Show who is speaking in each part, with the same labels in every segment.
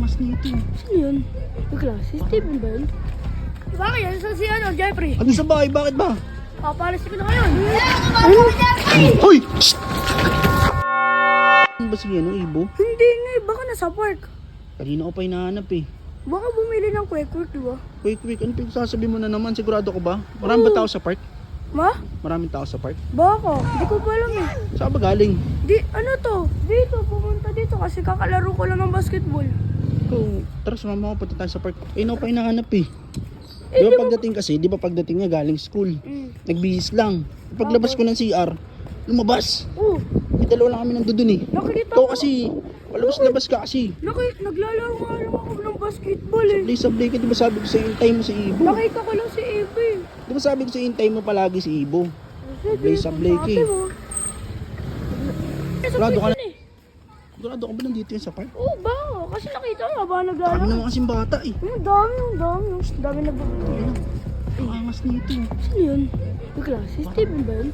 Speaker 1: angas nito.
Speaker 2: Sino yun? Yung klase? Steven ba yun? Diba kaya? Saan si Jeffrey?
Speaker 1: Ano sa bahay? Bakit ba?
Speaker 2: Papalis ko na ngayon.
Speaker 1: Hoy! Shh! Ano ba si Ibo?
Speaker 2: Hindi nga eh. Baka nasa park.
Speaker 1: Kanina ko pa hinahanap eh.
Speaker 2: Baka bumili ng kwek-kwek, diba?
Speaker 1: Quick, ano pinagsasabi mo na naman? Sigurado ko ba? Marami ba tao sa park?
Speaker 2: Ma?
Speaker 1: Maraming tao sa park?
Speaker 2: Baka. Hindi ko pa alam eh.
Speaker 1: Saan ba galing?
Speaker 2: Di, ano to? Dito, pumunta dito kasi kakalaro ko lang ng basketball.
Speaker 1: Ikaw, tara sumama ko, punta tayo sa park. Eh, pa hinahanap eh. Di ba pagdating niya galing school, nagbihis lang. Paglabas ko ng CR, lumabas.
Speaker 2: Oo.
Speaker 1: May dalawa lang kami nandun eh.
Speaker 2: Nakikita
Speaker 1: Ikaw
Speaker 2: ko.
Speaker 1: kasi, palabas-labas ka kasi.
Speaker 2: Naglalaro nga lang ako ng basketball eh.
Speaker 1: Sablay ka, di ba sabi ko sa hintay mo si Ibo?
Speaker 2: Nakita ko lang si Eve eh.
Speaker 1: Di ba sabi ko sa hintay mo palagi si Ibo? Sablay ka eh. Sigurado ka na. Sigurado ka ba nandito yun sa park?
Speaker 2: Oo ba? Kasi nakita ko ba
Speaker 1: Dami
Speaker 2: naglalaro?
Speaker 1: naman kasing bata eh.
Speaker 2: Ang dami. Ang dami nagbabato.
Speaker 1: Ang angas nito.
Speaker 2: Sino yun? Yung klase? Steven ba yun?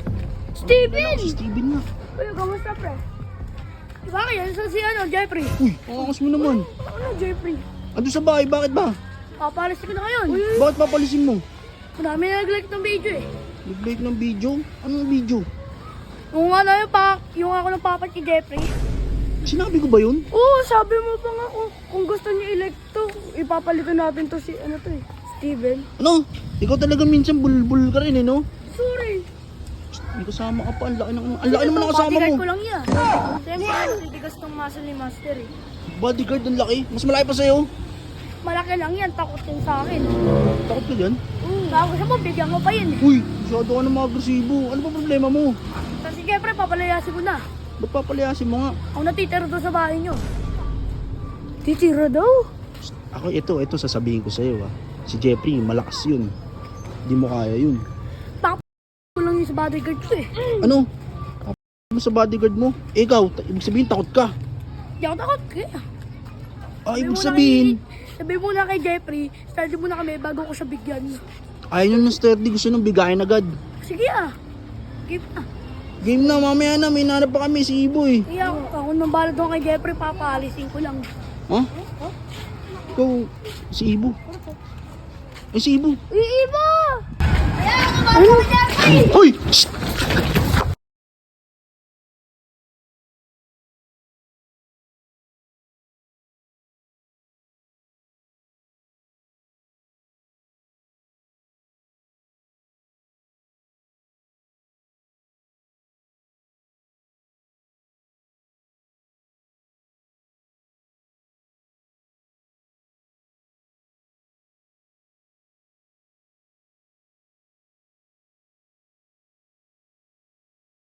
Speaker 2: Steven!
Speaker 1: Si Steven nga.
Speaker 2: Uy, kamusta pre? Diba kaya? Saan si Jeffrey?
Speaker 1: Uy, ang angas mo naman.
Speaker 2: Ano Jeffrey?
Speaker 1: Ando sa bahay, bakit ba?
Speaker 2: Papalis ko na ngayon.
Speaker 1: Bakit papalisin mo?
Speaker 2: Marami na nag-like ng video eh.
Speaker 1: Nag-like ng video? Anong video?
Speaker 2: Yung ano yung ako ng papat ni Jeffrey.
Speaker 1: Sinabi ko ba yun?
Speaker 2: Oo, sabi mo pa nga kung gusto niyo i-like to, ipapalitan natin to si Steven.
Speaker 1: Ano? Ikaw talaga minsan bulbul ka rin eh, no?
Speaker 2: Sorry.
Speaker 1: May kasama ka pa, ang laki naman ng kasama mo.
Speaker 2: Bodyguard ko lang yan. Siyempre, titigas tong muscle ni Master eh.
Speaker 1: Bodyguard, ang laki. Mas malaki pa sa'yo.
Speaker 2: Malaki lang yan, takot din sa akin.
Speaker 1: Takot ka dyan?
Speaker 2: Tapos mo, bigyan mo pa yun eh.
Speaker 1: Uy, masyado ka naman agresibo. Ano ba problema mo?
Speaker 2: Kasi siyempre, papalayasin ko na.
Speaker 1: Ba't papalayasin mo nga?
Speaker 2: Ako natitira doon sa bahay nyo. Titira daw?
Speaker 1: Ako, ito sasabihin ko sa'yo ah. Si Jeffrey, malakas yun. Hindi mo kaya yun.
Speaker 2: Ako lang yung sa bodyguard ko eh.
Speaker 1: Ano? Mo sa bodyguard mo? Ikaw, ibig sabihin takot ka.
Speaker 2: Hindi ako takot kaya.
Speaker 1: Ibig sabihin,
Speaker 2: Sabi mo na kay Jeffrey, study mo na kami bago ko siya bigyan.
Speaker 1: ayaw nyo ng sturdy, gusto nung bigayin agad.
Speaker 2: Sige ah. Give na.
Speaker 1: Game na, mamaya na, may nanap pa kami si Ibo eh.
Speaker 2: Iya, ako nang bala doon kay Jeffrey, papaalisin ko lang.
Speaker 1: Ha? Ikaw, si Ibo. Si Ibo.
Speaker 2: Iiba! Kaya ako ba Jeffrey?
Speaker 1: Hoy! Shh!